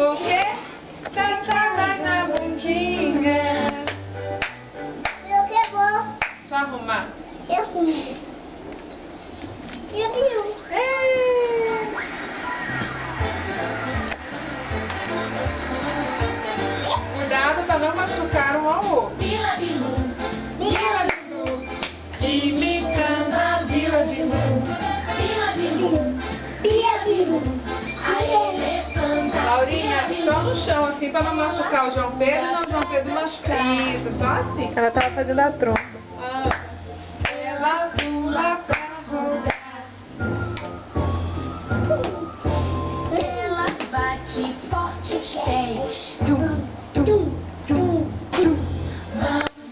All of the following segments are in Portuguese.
O quê? Tata vai na bundinha. Eu que vou. Só arrumar. Eu comi. Eu vi um. Cuidado para não machucar um ao outro. Vila Bilu. Vila Bilu, imitando a Vila Bilu. Vila Bilu. Vila Bilu. A elefanta. Laurinha, só no chão assim para não machucar o João Pedro e não o João Pedro machucar. Isso, só assim. Ela tava fazendo a trompa. Ah, ela pula pra rodar. Ela bate forte os pés. Vamos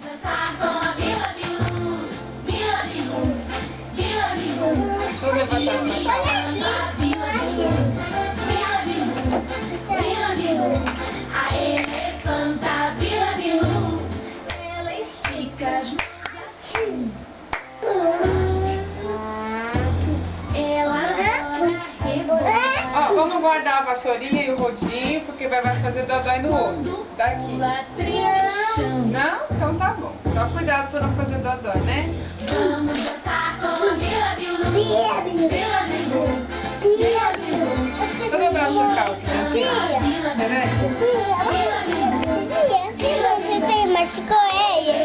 dançar com a Vila Bilu. Vila Bilu. Vila Bilu. Deixa eu levantar pra cá. Vila Bilu. Vila Bilu. Vila Bilu. A elefanta Vila Bilu. Ela estica as mãos. Ela adora rebolar. Ó, vamos guardar a vassourinha e o rodinho, porque vai fazer dodói no outro. Daqui. Pula, trilha o chão. Não? Então tá bom. Só cuidado pra não fazer dodói, né? Vamos dançar com a Vila Bilu. Vila Bilu. Vila Bilu. Vila Bilu. Deixa eu dobrar a sua calça, né? Assim. Peraí. Pepe machucou ele.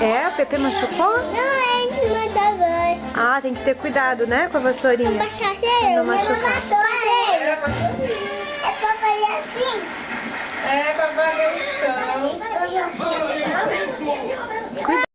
É? A Pepe machucou? Não, ele me mandou. Ah, tem que ter cuidado, né? Com a vassourinha. Não machucar. É pra fazer. É pra fazer assim. É pra valer o chão. Eu não vou. Cuidado.